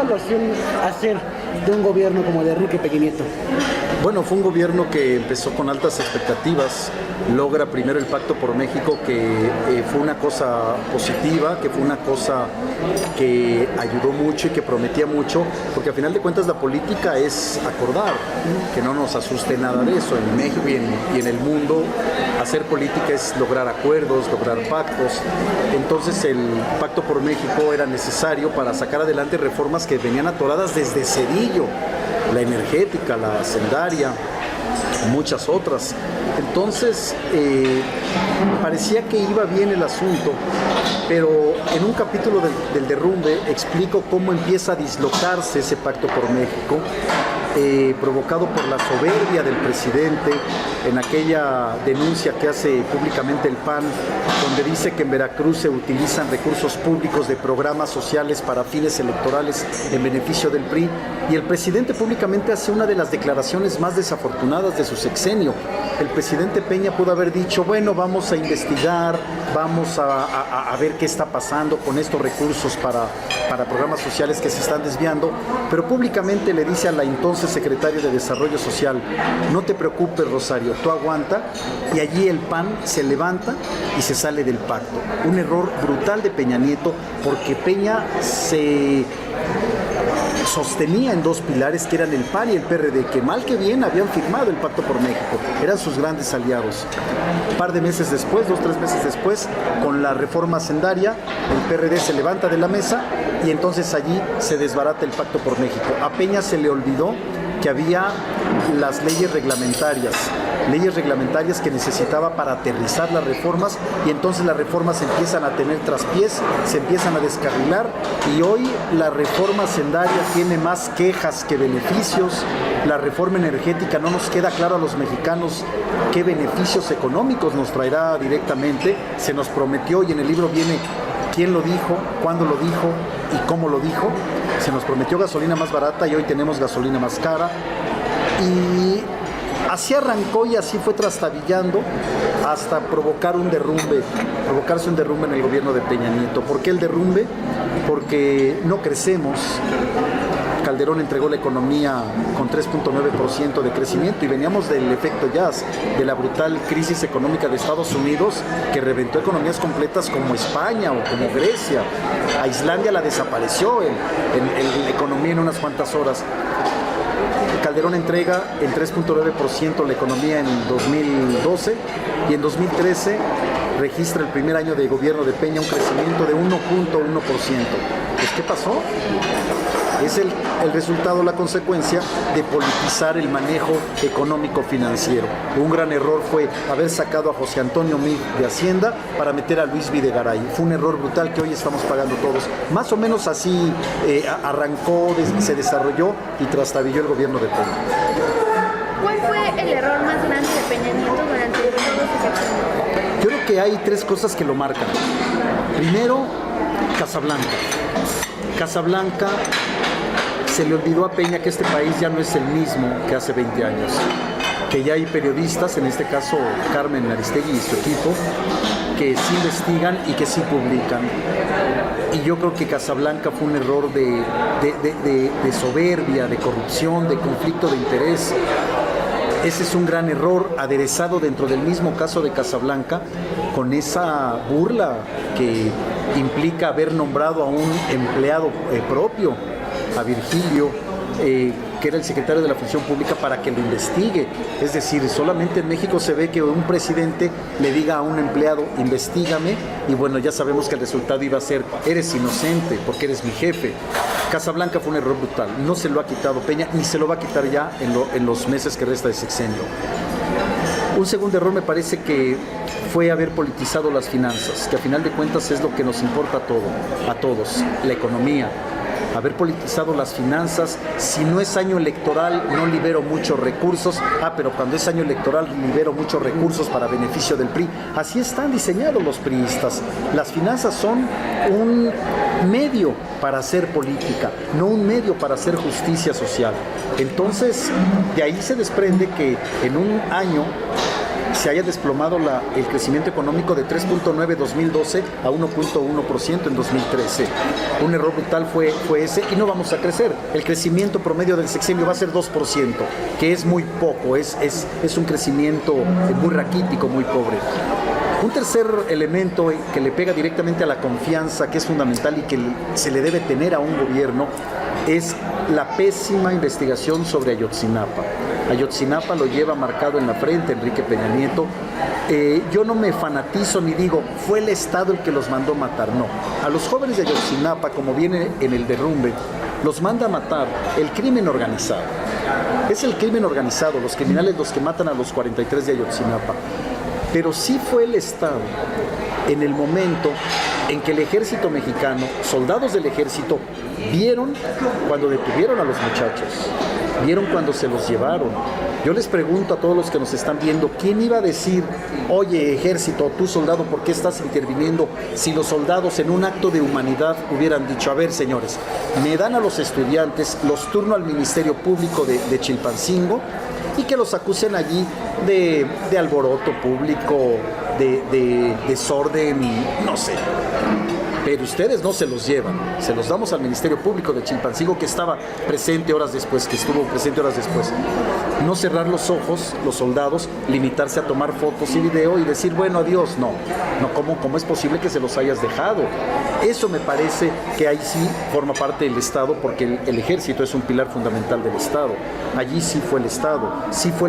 evaluación hacer de un gobierno como el de Enrique Peña Nieto? Bueno, fue un gobierno que empezó con altas expectativas, logra primero el Pacto por México, que fue una cosa positiva, que fue una cosa que ayudó mucho y que prometía mucho, porque al final de cuentas la política es acordar, que no nos asuste nada de eso. En México y en el mundo, hacer política es lograr acuerdos, lograr pactos. Entonces el Pacto por México era necesario para sacar adelante reformas que venían atoradas desde Cedillo, la energética, la hacendaria, muchas otras. Entonces parecía que iba bien el asunto, pero en un capítulo del derrumbe explico cómo empieza a dislocarse ese Pacto por México, provocado por la soberbia del presidente en aquella denuncia que hace públicamente el PAN, donde dice que en Veracruz se utilizan recursos públicos de programas sociales para fines electorales en beneficio del PRI, y el presidente públicamente hace una de las declaraciones más desafortunadas de su sexenio. El presidente Peña pudo haber dicho, bueno, vamos a investigar, vamos a ver qué está pasando con estos recursos para programas sociales que se están desviando, pero públicamente le dice a la entonces secretaria de Desarrollo Social, no te preocupes, Rosario, tú aguanta, y allí el PAN se levanta y se sale del pacto. Un error brutal de Peña Nieto, porque Peña se sostenía en dos pilares que eran el PAN y el PRD, que mal que bien habían firmado el Pacto por México, eran sus grandes aliados. Un par de meses después, 2-3 meses después, con la reforma hacendaria, el PRD se levanta de la mesa y entonces allí se desbarata el Pacto por México. A Peña se le olvidó que había las leyes reglamentarias que necesitaba para aterrizar las reformas, y entonces las reformas empiezan a tener traspiés, se empiezan a descarrilar, y hoy la reforma hacendaria tiene más quejas que beneficios. La reforma energética, no nos queda claro a los mexicanos qué beneficios económicos nos traerá directamente. Se nos prometió, y en el libro viene quién lo dijo, cuándo lo dijo y cómo lo dijo. Se nos prometió gasolina más barata y hoy tenemos gasolina más cara. Y así arrancó y así fue trastabillando hasta provocarse un derrumbe en el gobierno de Peña Nieto. ¿Por qué el derrumbe? Porque no crecemos. Calderón entregó la economía con 3.9% de crecimiento y veníamos del efecto jazz, de la brutal crisis económica de Estados Unidos, que reventó economías completas como España o como Grecia. A Islandia la desapareció en economía en unas cuantas horas. Calderón entrega en 3.9% la economía en 2012 y en 2013 registra el primer año de gobierno de Peña un crecimiento de 1.1%. Pues, ¿qué pasó? Es el resultado, la consecuencia de politizar el manejo económico financiero. Un gran error fue haber sacado a José Antonio Meade de Hacienda para meter a Luis Videgaray. Fue un error brutal que hoy estamos pagando todos. Más o menos así arrancó, se desarrolló y trastabilló el gobierno de Peña. ¿Cuál fue el error más grande de Peña Nieto durante todo su sexenio? Yo creo que hay tres cosas que lo marcan. Primero, Casablanca. Se le olvidó a Peña que este país ya no es el mismo que hace 20 años, que ya hay periodistas, en este caso Carmen Aristegui y su equipo, que sí investigan y que sí publican. Y yo creo que Casablanca fue un error de soberbia, de corrupción, de conflicto de interés. Ese es un gran error aderezado dentro del mismo caso de Casablanca, con esa burla que implica haber nombrado a un empleado propio, a Virgilio, que era el secretario de la Función Pública, para que lo investigue. Es decir, solamente en México se ve que un presidente le diga a un empleado, investígame, y bueno, ya sabemos que el resultado iba a ser, eres inocente porque eres mi jefe. Casablanca fue un error brutal, no se lo ha quitado Peña, ni se lo va a quitar ya en los meses que resta de sexenio. Un segundo error me parece que fue haber politizado las finanzas, que a final de cuentas es lo que nos importa a todos, la economía. Haber politizado las finanzas, si no es año electoral no libero muchos recursos, pero cuando es año electoral libero muchos recursos para beneficio del PRI. Así están diseñados los priistas. Las finanzas son un medio para hacer política, no un medio para hacer justicia social. Entonces, de ahí se desprende que en un año se haya desplomado el crecimiento económico de 3.9 en 2012 a 1.1% en 2013. Un error brutal fue ese, y no vamos a crecer. El crecimiento promedio del sexenio va a ser 2%, que es muy poco, es un crecimiento muy raquítico, muy pobre. Un tercer elemento que le pega directamente a la confianza, que es fundamental y que se le debe tener a un gobierno, es la pésima investigación sobre Ayotzinapa. Ayotzinapa lo lleva marcado en la frente Enrique Peña Nieto. Yo no me fanatizo ni digo, fue el Estado el que los mandó matar, no. A los jóvenes de Ayotzinapa, como viene en el derrumbe, los manda a matar el crimen organizado. Es el crimen organizado, los criminales los que matan a los 43 de Ayotzinapa. Pero sí fue el Estado en el momento en que el ejército mexicano, soldados del ejército, vieron cuando detuvieron a los muchachos, vieron cuando se los llevaron. Yo les pregunto a todos los que nos están viendo, ¿quién iba a decir, oye ejército, tú soldado, ¿por qué estás interviniendo? Si los soldados en un acto de humanidad hubieran dicho, a ver señores, me dan a los estudiantes, los turno al Ministerio Público de Chilpancingo, y que los acusen allí de alboroto público, de desorden, no sé. Pero ustedes no se los llevan, se los damos al Ministerio Público de Chilpancingo, que estuvo presente horas después. No cerrar los ojos, los soldados, limitarse a tomar fotos y video y decir, bueno, adiós, no, ¿cómo es posible que se los hayas dejado? Eso me parece que ahí sí forma parte del Estado, porque el ejército es un pilar fundamental del Estado. Allí sí fue el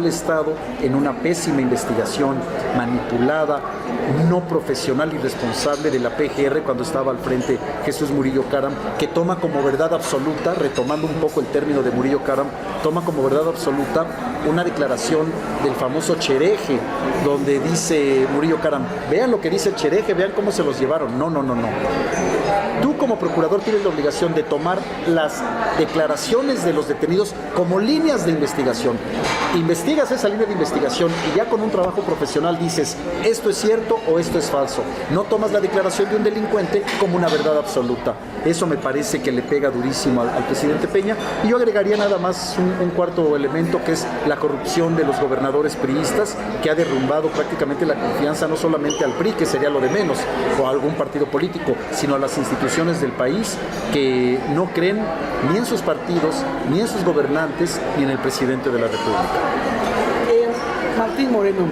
Estado en una pésima investigación, manipulada, no profesional y responsable de la PGR cuando estaba al frente Jesús Murillo Caram, que toma como verdad absoluta, retomando un poco el término de Murillo Caram, toma como verdad absoluta una declaración del famoso Chereje, donde dice Murillo Caram, vean lo que dice el Chereje, vean cómo se los llevaron. No. Tú como procurador tienes la obligación de tomar las declaraciones de los detenidos como líneas de investigación. Investigas esa línea de investigación y ya con un trabajo profesional dices, esto es cierto o esto es falso. No tomas la declaración de un delincuente como una verdad absoluta. Eso me parece que le pega durísimo al presidente Peña. Y yo agregaría nada más un cuarto elemento, que es la corrupción de los gobernadores priistas, que ha derrumbado prácticamente la confianza no solamente al PRI, que sería lo de menos, o a algún partido político, sino a las instituciones del país, que no creen ni en sus partidos, ni en sus gobernantes, ni en el presidente de la República. Martín Moreno,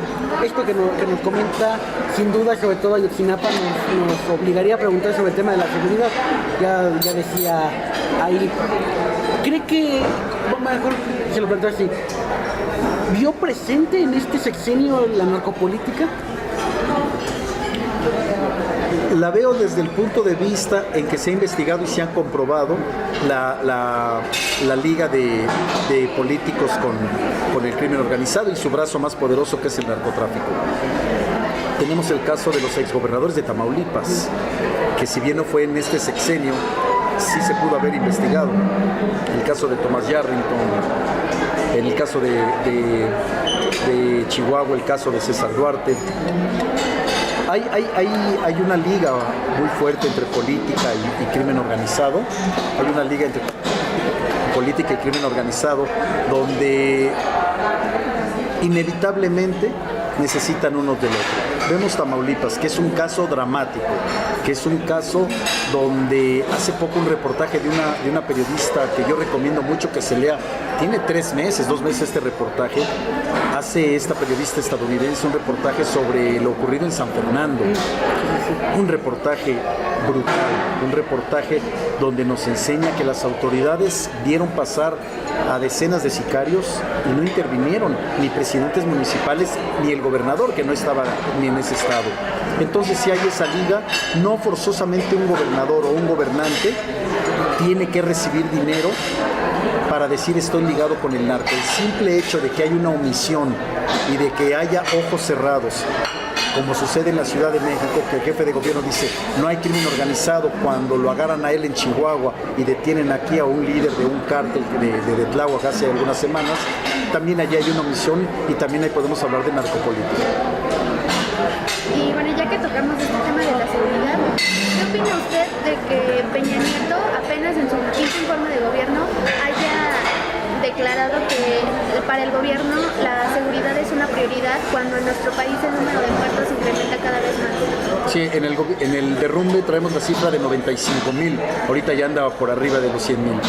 esto que nos comenta, sin duda, sobre todo Ayotzinapa, nos obligaría a preguntar sobre el tema de la seguridad. Ya decía ahí, ¿cree que, mejor se lo planteo así, vio presente en este sexenio la narcopolítica? La veo desde el punto de vista en que se ha investigado y se ha comprobado la liga de políticos con el crimen organizado y su brazo más poderoso, que es el narcotráfico. Tenemos el caso de los exgobernadores de Tamaulipas, que si bien no fue en este sexenio, sí se pudo haber investigado. El caso de Tomás Yarrington, el caso de Chihuahua, el caso de César Duarte. Hay una liga muy fuerte entre política y crimen organizado. Hay una liga entre política y crimen organizado donde inevitablemente necesitan unos del otro. Vemos Tamaulipas, que es un caso dramático, que es un caso donde hace poco un reportaje de una periodista que yo recomiendo mucho que se lea, tiene 2 meses este reportaje, hace esta periodista estadounidense un reportaje sobre lo ocurrido en San Fernando, un reportaje brutal, un reportaje donde nos enseña que las autoridades vieron pasar a decenas de sicarios y no intervinieron ni presidentes municipales ni el gobernador, que no estaba ni en ese estado. Entonces, si hay esa liga, no forzosamente un gobernador o un gobernante tiene que recibir dinero para decir estoy ligado con el narco. El simple hecho de que haya una omisión y de que haya ojos cerrados, como sucede en la Ciudad de México, que el jefe de gobierno dice no hay crimen organizado, cuando lo agarran a él en Chihuahua y detienen aquí a un líder de un cártel de Tláhuac hace algunas semanas, también allí hay una omisión y también ahí podemos hablar de narcopolítica. Y bueno, ya que tocamos este tema de la seguridad, ¿qué opina usted de que Peña Nieto apenas en su quinto informe de gobierno haya declarado que para el gobierno la seguridad es una prioridad cuando en nuestro país el número de muertos se incrementa cada vez más? Sí, en el derrumbe traemos la cifra de 95,000, ahorita ya anda por arriba de los 100,000.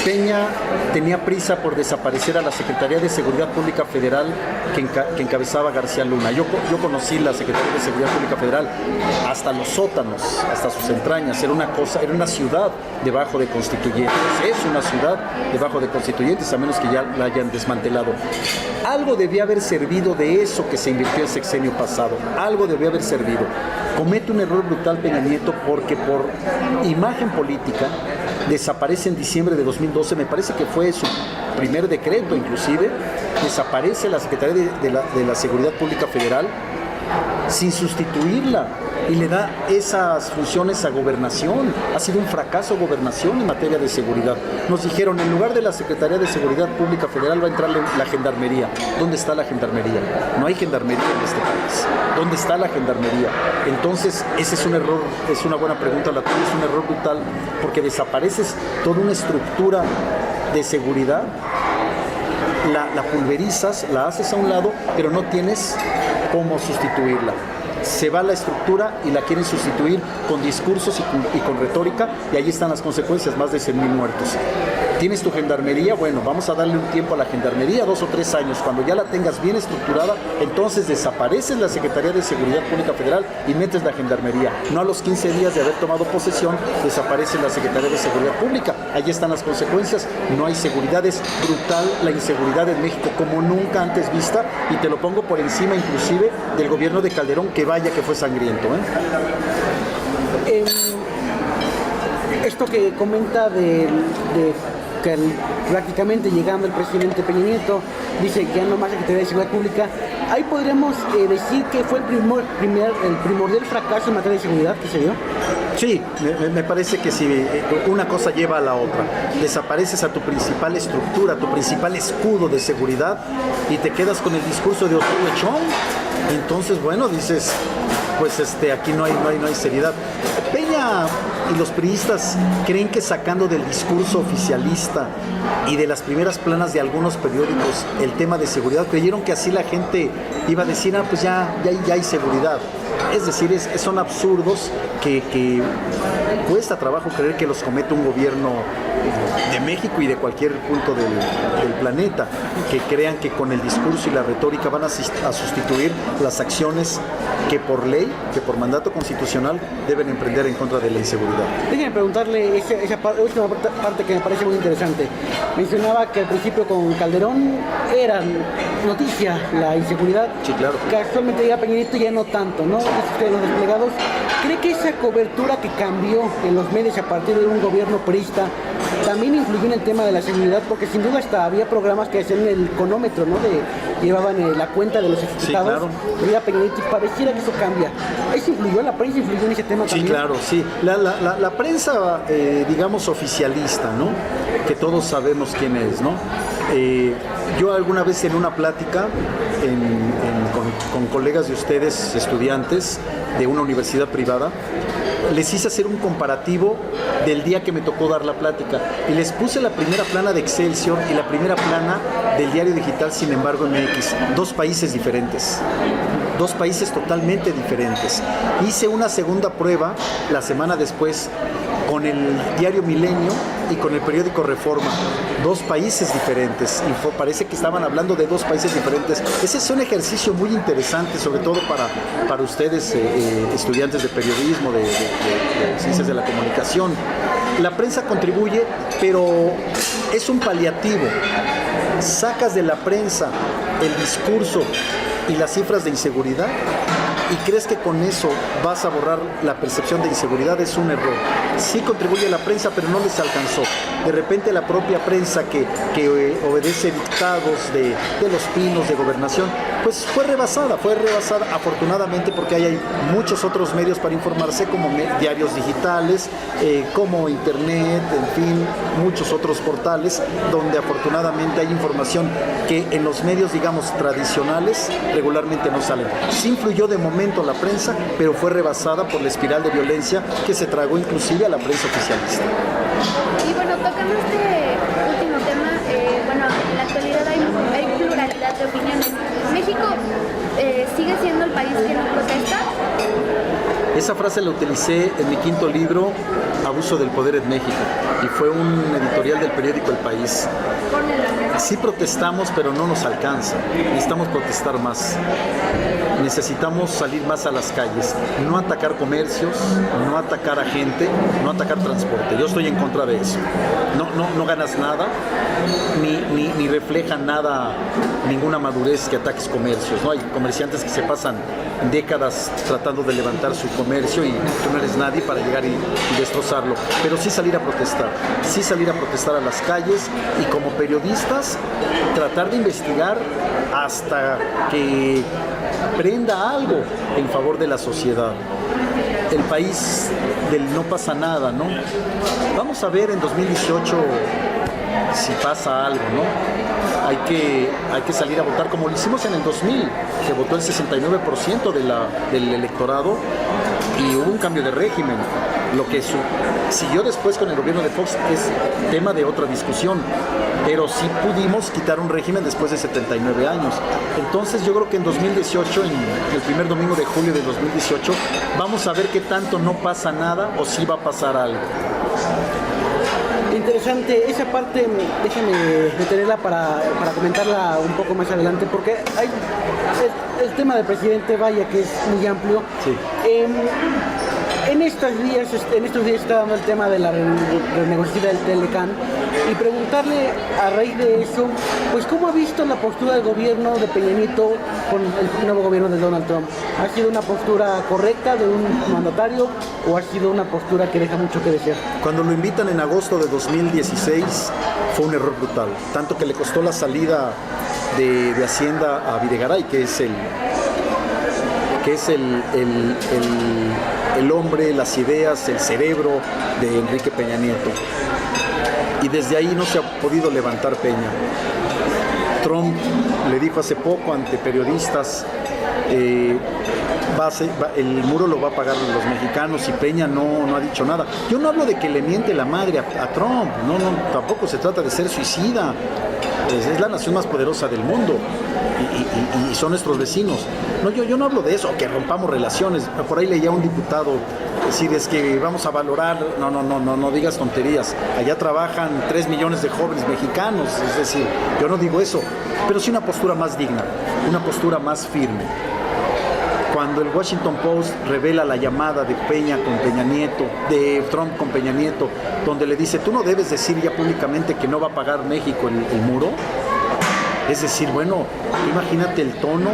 Peña tenía prisa por desaparecer a la Secretaría de Seguridad Pública Federal que encabezaba García Luna. Yo conocí la Secretaría de Seguridad Pública Federal hasta los sótanos, hasta sus entrañas. Era una ciudad debajo de Constituyentes. Es una ciudad debajo de Constituyentes, a menos que ya la hayan desmantelado. Algo debía haber servido de eso que se invirtió el sexenio pasado. Algo debía haber servido. Comete un error brutal Peña Nieto porque por imagen política desaparece en diciembre de 2012, me parece que fue su primer decreto inclusive, desaparece la Secretaría de la Seguridad Pública Federal sin sustituirla y le da esas funciones a Gobernación. Ha sido un fracaso Gobernación en materia de seguridad. Nos dijeron, en lugar de la Secretaría de Seguridad Pública Federal va a entrar la Gendarmería. ¿Dónde está la Gendarmería? No hay Gendarmería en este país. ¿Dónde está la Gendarmería? Entonces, ese es un error, es una buena pregunta la tuya, es un error brutal, porque desapareces toda una estructura de seguridad, la pulverizas, la haces a un lado, pero no tienes cómo sustituirla. Se va la estructura y la quieren sustituir con discursos y con retórica, y ahí están las consecuencias, más de 100,000 muertos. ¿Tienes tu gendarmería? Bueno, vamos a darle un tiempo a la gendarmería, 2 o 3 años. Cuando ya la tengas bien estructurada, entonces desapareces la Secretaría de Seguridad Pública Federal y metes la gendarmería. No a los 15 días de haber tomado posesión, desaparece la Secretaría de Seguridad Pública. Ahí están las consecuencias. No hay seguridad, es brutal la inseguridad en México como nunca antes vista, y te lo pongo por encima inclusive del gobierno de Calderón, que vaya que fue sangriento, Esto que comenta de que prácticamente llegando el presidente Peña Nieto, dice que ya no más Secretaría de Seguridad Pública, ahí podríamos decir que fue el primordial fracaso en materia de seguridad que se dio. Sí, me parece que si una cosa lleva a la otra, desapareces a tu principal estructura, tu principal escudo de seguridad, y te quedas con el discurso de Osorio Chong, entonces bueno, dices, pues aquí no hay seriedad. Peña y los priistas creen que sacando del discurso oficialista y de las primeras planas de algunos periódicos el tema de seguridad, creyeron que así la gente iba a decir, pues ya hay seguridad. Es decir, son absurdos que cuesta trabajo creer que los comete un gobierno de México y de cualquier punto del planeta, que crean que con el discurso y la retórica van a sustituir las acciones que por ley, que por mandato constitucional deben emprender en contra de la inseguridad. Déjenme preguntarle esa última parte que me parece muy interesante. Mencionaba que al principio con Calderón era noticia la inseguridad. Sí, claro. Que actualmente ya Peña Nieto ya no tanto, ¿no? Los desplegados. ¿Cree que esa cobertura que cambió en los medios a partir de un gobierno priista también influyó en el tema de la seguridad? Porque sin duda hasta había programas que hacían el económetro, ¿no? Llevaban la cuenta de los ejecutados. Sí, claro. Mira, Peña Nieto, pareciera que eso cambia. ¿Eso influyó? ¿La prensa influyó en ese tema también? Sí, claro, sí. La prensa, digamos, oficialista, ¿no? Que todos sabemos quién es, ¿no? Yo alguna vez en una plática con colegas de ustedes, estudiantes de una universidad privada, les hice hacer un comparativo del día que me tocó dar la plática y les puse la primera plana de Excelsior y la primera plana del diario digital Sin Embargo MX, 2 países diferentes, 2 países totalmente diferentes. Hice una segunda prueba la semana después con el diario Milenio y con el periódico Reforma, 2 países diferentes, y parece que estaban hablando de 2 países diferentes. Ese es un ejercicio muy interesante, sobre todo para ustedes, estudiantes de periodismo, de ciencias de la comunicación. La prensa contribuye, pero es un paliativo. Sacas de la prensa el discurso y las cifras de inseguridad y crees que con eso vas a borrar la percepción de inseguridad, es un error. Sí contribuye la prensa, pero no les alcanzó. De repente la propia prensa que obedece dictados de Los Pinos, de Gobernación, pues fue rebasada afortunadamente, porque hay muchos otros medios para informarse, como diarios digitales, como internet, en fin, muchos otros portales donde afortunadamente hay información que en los medios, digamos, tradicionales regularmente no salen. Sí influyó de momento la prensa, pero fue rebasada por la espiral de violencia que se tragó inclusive a la prensa oficialista. Y bueno, tocando este último tema, en la actualidad hay pluralidad de opiniones. México Esa frase la utilicé en mi quinto libro, Abuso del Poder en México, y fue un editorial del periódico El País. Sí protestamos, pero no nos alcanza. Necesitamos protestar más. Necesitamos salir más a las calles. No atacar comercios, no atacar a gente, no atacar transporte. Yo estoy en contra de eso. No ganas nada, ni refleja nada, ninguna madurez que ataques comercios, ¿no? Hay comerciantes que se pasan décadas tratando de levantar su comercio y tú no eres nadie para llegar y destrozarlo. Pero sí salir a protestar a las calles y como periodistas tratar de investigar hasta que prenda algo en favor de la sociedad. El país del no pasa nada, ¿no? Vamos a ver en 2018 si pasa algo, ¿no? Hay que salir a votar como lo hicimos en el 2000, que votó el 69% del electorado y hubo un cambio de régimen. Lo que siguió después con el gobierno de Fox es tema de otra discusión, pero sí pudimos quitar un régimen después de 79 años. Entonces yo creo que en 2018, en el primer domingo de julio de 2018, vamos a ver qué tanto no pasa nada o si va a pasar algo. Interesante, esa parte déjame detenerla para comentarla un poco más adelante, porque hay el tema del presidente, vaya que es muy amplio. Sí. En estos días está dando el tema de la renegociación del Telecán y preguntarle a raíz de eso, pues cómo ha visto la postura del gobierno de Peña Nieto con el nuevo gobierno de Donald Trump. ¿Ha sido una postura correcta de un mandatario o ha sido una postura que deja mucho que desear? Cuando lo invitan en agosto de 2016 fue un error brutal, tanto que le costó la salida de Hacienda a Videgaray, que es el hombre, las ideas, el cerebro de Enrique Peña Nieto. Y desde ahí no se ha podido levantar Peña. Trump le dijo hace poco ante periodistas, el muro lo va a pagar los mexicanos, y Peña no ha dicho nada. Yo no hablo de que le miente la madre a Trump, tampoco se trata de ser suicida. Es la nación más poderosa del mundo y son nuestros vecinos. Yo no hablo de eso, que rompamos relaciones. Por ahí leía un diputado decir, es que vamos a valorar, no digas tonterías. Allá trabajan 3 millones de jóvenes mexicanos, es decir, yo no digo eso, pero sí una postura más digna, una postura más firme. Cuando el Washington Post revela la llamada de Peña con Peña Nieto, de Trump con Peña Nieto, donde le dice, tú no debes decir ya públicamente que no va a pagar México el muro. Es decir, bueno, imagínate el tono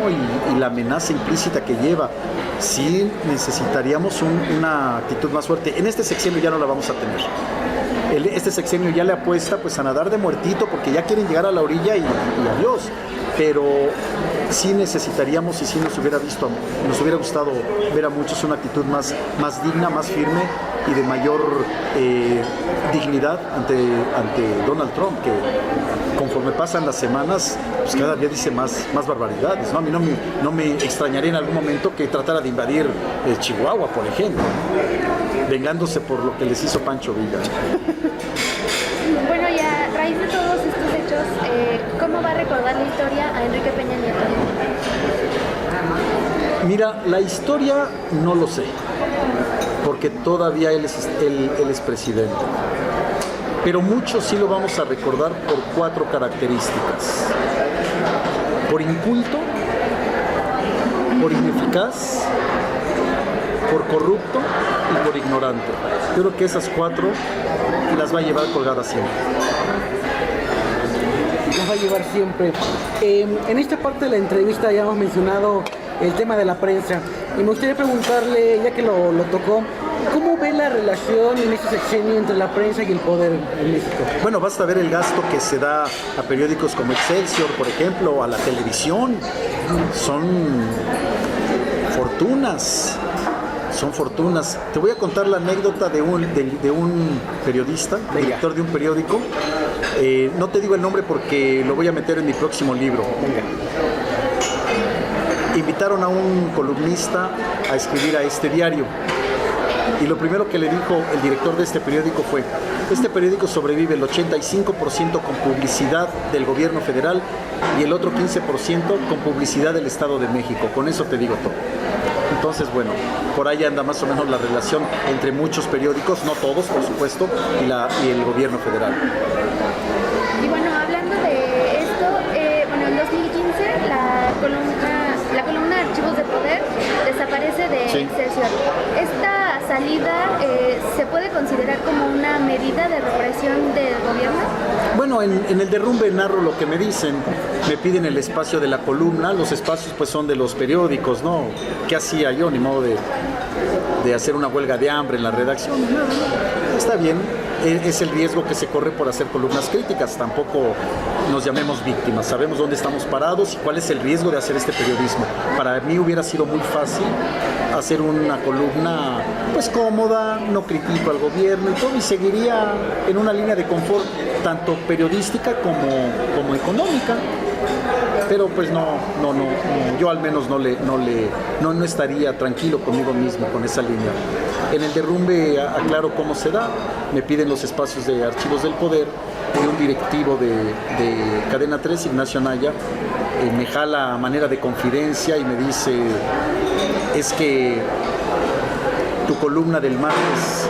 y la amenaza implícita que lleva. Sí necesitaríamos una actitud más fuerte. En este sexenio ya no la vamos a tener. Este sexenio ya le apuesta pues a nadar de muertito porque ya quieren llegar a la orilla y adiós. Pero sí necesitaríamos y sí nos hubiera gustado ver a muchos una actitud más digna, más firme y de mayor dignidad ante Donald Trump, que conforme pasan las semanas, pues cada día dice más barbaridades, ¿no? A mí no me extrañaría en algún momento que tratara de invadir Chihuahua, por ejemplo, vengándose por lo que les hizo Pancho Villa. Bueno, y a raíz de todos estos hechos, ¿cómo va a recordar la historia a Enrique Peña Nieto? Mira, la historia no lo sé, porque todavía él es presidente. Pero muchos sí lo vamos a recordar por 4 características: por inculto, por ineficaz, por corrupto y por ignorante. Yo creo que esas 4 las va a llevar colgadas siempre. Las va a llevar siempre. En esta parte de la entrevista ya hemos mencionado el tema de la prensa y me gustaría preguntarle, ya que lo tocó, ¿cómo ve la relación en este sexenio entre la prensa y el poder en México? Bueno, basta ver el gasto que se da a periódicos como Excelsior, por ejemplo, o a la televisión. Son fortunas. Te voy a contar la anécdota de un periodista, director de un periódico. No te digo el nombre porque lo voy a meter en mi próximo libro. Venga. Invitaron a un columnista a escribir a este diario. Y lo primero que le dijo el director de este periódico fue: este periódico sobrevive el 85% con publicidad del gobierno federal y el otro 15% con publicidad del Estado de México. Con eso te digo todo. Entonces, bueno, por ahí anda más o menos la relación entre muchos periódicos, no todos, por supuesto, y el gobierno federal. Y bueno, hablando de esto, bueno, en 2015 la columna de Archivos de Poder desaparece de Sí. Excelsior. ¿Esta salida se puede considerar como una medida de represión del gobierno? Bueno, en el derrumbe narro lo que me dicen, me piden el espacio de la columna, los espacios pues son de los periódicos, ¿no? ¿Qué hacía yo? Ni modo de hacer una huelga de hambre en la redacción. No, está bien, es el riesgo que se corre por hacer columnas críticas, tampoco nos llamemos víctimas, sabemos dónde estamos parados y cuál es el riesgo de hacer este periodismo. Para mí hubiera sido muy fácil hacer una columna pues cómoda, no critico al gobierno y todo, y seguiría en una línea de confort tanto periodística como económica. Pero pues no, yo al menos no estaría tranquilo conmigo mismo con esa línea. En el derrumbe aclaro cómo se da, me piden los espacios de Archivos del Poder y un directivo de Cadena 3, Ignacio Anaya, me jala a manera de confidencia y me dice, es que tu columna del martes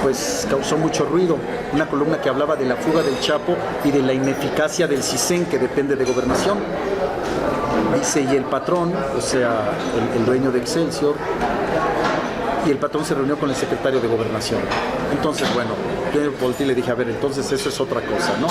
pues causó mucho ruido, una columna que hablaba de la fuga del Chapo y de la ineficacia del CISEN, que depende de Gobernación. Dice, y el patrón, o sea, el dueño de Excelsior, y el patrón se reunió con el secretario de Gobernación. Entonces, bueno, yo volteé y le dije, a ver, entonces eso es otra cosa, ¿no?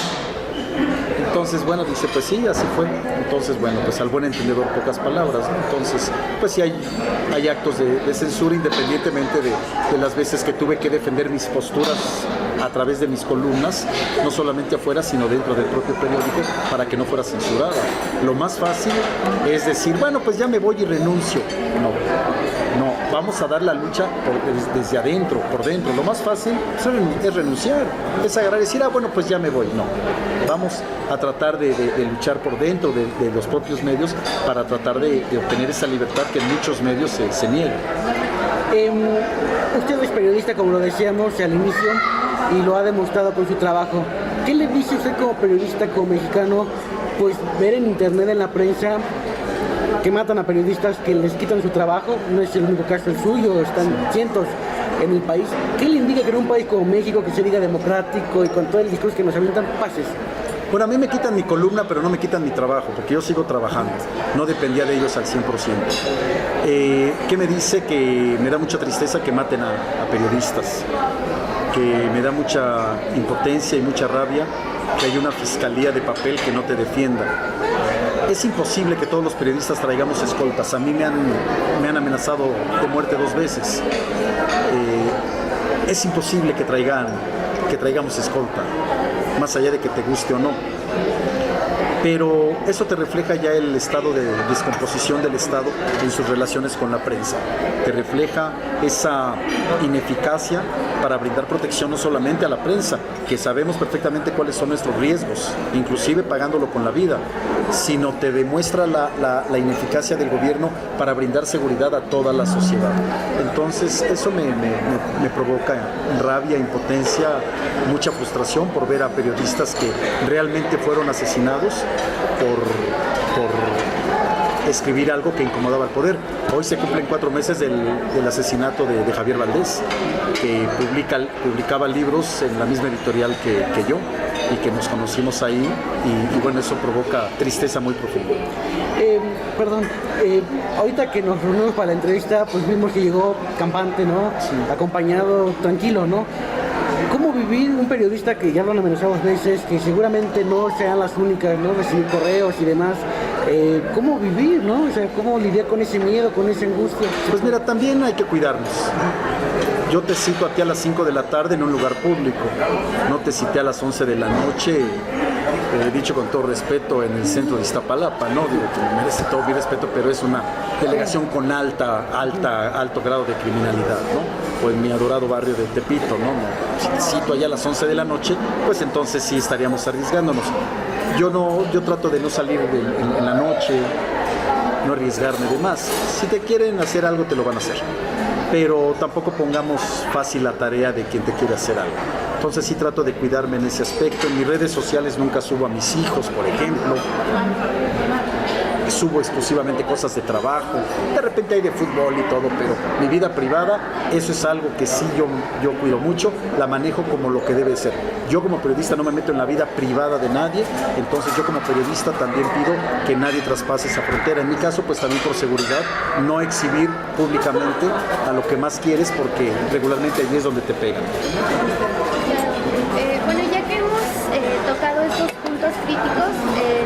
Entonces, bueno, dice, pues sí, así fue. Entonces, bueno, pues al buen entendedor, pocas palabras, ¿no? Entonces, pues sí hay actos de censura, independientemente de las veces que tuve que defender mis posturas a través de mis columnas, no solamente afuera, sino dentro del propio periódico, para que no fuera censurada. Lo más fácil es decir, bueno, pues ya me voy y renuncio. No, vamos a dar la lucha desde adentro, por dentro. Lo más fácil es renunciar, es agarrar y decir, bueno, pues ya me voy. No, vamos a tratar de luchar por dentro de los propios medios para tratar de obtener esa libertad que en muchos medios se niega. Usted es periodista, como lo decíamos al inicio, y lo ha demostrado con su trabajo. ¿Qué le dice usted como periodista, como mexicano, pues ver en internet, en la prensa, que matan a periodistas, que les quitan su trabajo? No es el único caso el suyo, están cientos en el país. ¿Qué le indica que en un país como México, que se diga democrático y con todo el discurso que nos avientan, pases? Bueno, a mí me quitan mi columna, pero no me quitan mi trabajo, porque yo sigo trabajando. No dependía de ellos al 100%. ¿Qué me dice? Que me da mucha tristeza que maten a periodistas, que me da mucha impotencia y mucha rabia que haya una fiscalía de papel que no te defienda. Es imposible que todos los periodistas traigamos escoltas. A mí me han amenazado de muerte 2 veces. Es imposible que traigamos escolta, más allá de que te guste o no. Pero eso te refleja ya el estado de descomposición del Estado en sus relaciones con la prensa. Te refleja esa ineficacia para brindar protección no solamente a la prensa, que sabemos perfectamente cuáles son nuestros riesgos, inclusive pagándolo con la vida, sino te demuestra la ineficacia del gobierno para brindar seguridad a toda la sociedad. Entonces eso me provoca rabia, impotencia, mucha frustración por ver a periodistas que realmente fueron asesinados por escribir algo que incomodaba al poder. Hoy se cumplen 4 meses del asesinato de Javier Valdés, que publicaba libros en la misma editorial que yo, y que nos conocimos ahí, y bueno, eso provoca tristeza muy profunda. Ahorita que nos reunimos para la entrevista, pues vimos que llegó campante, ¿no? Sí. Acompañado, tranquilo, ¿no? ¿Cómo vivir un periodista que ya lo han amenazado 2 veces, que seguramente no sean las únicas, ¿no? Recibir correos y demás. ¿Cómo vivir, no? O sea, ¿cómo lidiar con ese miedo, con esa angustia? Pues mira, también hay que cuidarnos. Yo te cito a ti a las 5 de la tarde en un lugar público. No te cité a las 11 de la noche, dicho con todo respeto, en el centro de Iztapalapa, ¿no? Digo que merece todo mi respeto, pero es una delegación con alto grado de criminalidad, ¿no? O en mi adorado barrio de Tepito, ¿no? Si te cito allá a las 11 de la noche, pues entonces sí estaríamos arriesgándonos. Yo trato de no salir en la noche, no arriesgarme de más. Si te quieren hacer algo, te lo van a hacer. Pero tampoco pongamos fácil la tarea de quien te quiere hacer algo. Entonces sí trato de cuidarme en ese aspecto. En mis redes sociales nunca subo a mis hijos, por ejemplo. subo exclusivamente cosas de trabajo, de repente hay de fútbol y todo, pero mi vida privada, eso es algo que sí yo cuido mucho, la manejo como lo que debe ser. Yo como periodista no me meto en la vida privada de nadie, entonces yo como periodista también pido que nadie traspase esa frontera. En mi caso, pues también por seguridad, no exhibir públicamente a lo que más quieres, porque regularmente ahí es donde te pegan. Bueno, ya que hemos tocado estos puntos críticos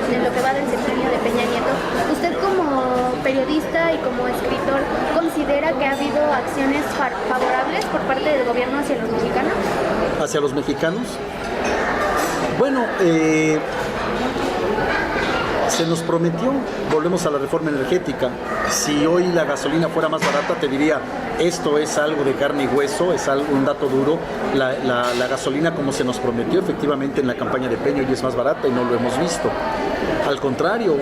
de lo que va del sexenio de Peña Nieto, ¿usted como periodista y como escritor considera que ha habido acciones favorables por parte del gobierno hacia los mexicanos? ¿Hacia los mexicanos? Bueno, se nos prometió, volvemos a la reforma energética. Si hoy la gasolina fuera más barata, te diría, esto es algo de carne y hueso, es un dato duro. La gasolina, como se nos prometió efectivamente en la campaña de Peña, hoy es más barata y no lo hemos visto. Al contrario,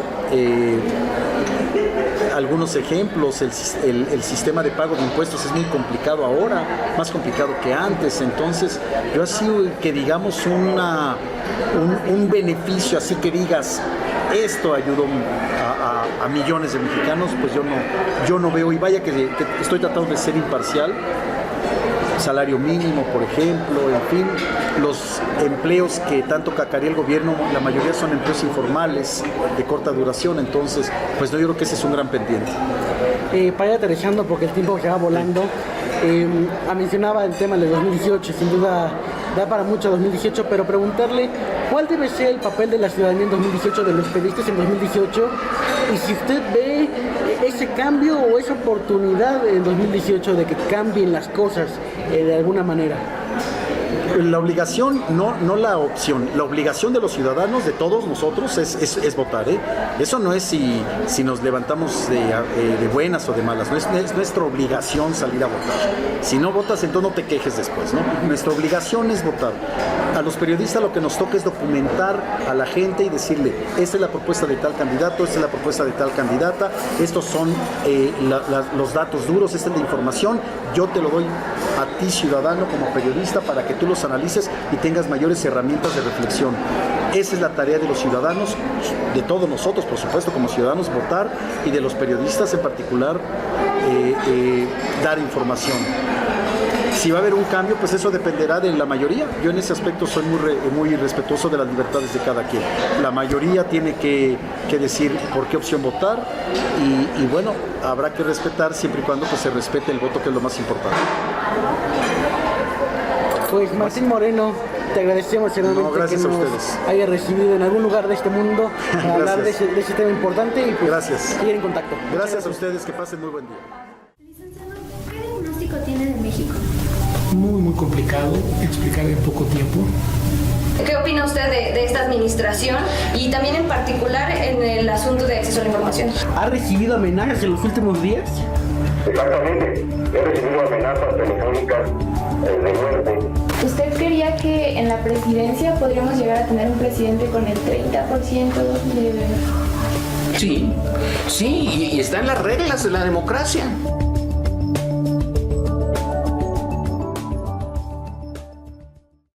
algunos ejemplos, el sistema de pago de impuestos es muy complicado ahora, más complicado que antes. Entonces, yo así que digamos un beneficio, así que digas, esto ayudó a millones de mexicanos, pues yo no veo, y vaya que estoy tratando de ser imparcial. Salario mínimo, por ejemplo, en fin, los empleos que tanto cacarea el gobierno, la mayoría son empleos informales, de corta duración, entonces, pues yo creo que ese es un gran pendiente. Para ir aterrizando, porque el tiempo se va volando, mencionaba el tema de 2018, sin duda da para mucho 2018, pero preguntarle cuál debe ser el papel de la ciudadanía en 2018, de los periodistas en 2018, y si usted ve ese cambio o esa oportunidad en 2018 de que cambien las cosas de alguna manera. La obligación, no la opción, la obligación de los ciudadanos, de todos nosotros, es votar, ¿eh? Eso no es si nos levantamos de buenas o de malas, no es nuestra obligación salir a votar. Si no votas, entonces no te quejes después, ¿no? Nuestra obligación es votar. A los periodistas lo que nos toca es documentar a la gente y decirle, esta es la propuesta de tal candidato, esta es la propuesta de tal candidata, estos son los datos duros, esta es la información, yo te lo doy a ti, ciudadano, como periodista, para que tú los analices y tengas mayores herramientas de reflexión. Esa es la tarea de los ciudadanos, de todos nosotros, por supuesto, como ciudadanos, votar, y de los periodistas en particular, dar información. Si va a haber un cambio, pues eso dependerá de la mayoría. Yo en ese aspecto soy muy respetuoso de las libertades de cada quien. La mayoría tiene que decir por qué opción votar, y bueno, habrá que respetar siempre y cuando pues, se respete el voto, que es lo más importante. Pues Martín Moreno, te agradecemos enormemente que nos haya recibido en algún lugar de este mundo para hablar de ese tema importante, y pues gracias. Seguir en contacto. Gracias a ustedes, que pasen muy buen día. Licenciado, ¿qué diagnóstico tiene de México? Muy complicado explicar en poco tiempo. ¿Qué opina usted de esta administración y también en particular en el asunto de acceso a la información? ¿Ha recibido amenazas en los últimos días? Exactamente, he recibido amenazas telefónicas de muerte. ¿Usted creía que en la presidencia podríamos llegar a tener un presidente con el 30% de... Sí, y están las reglas de la democracia.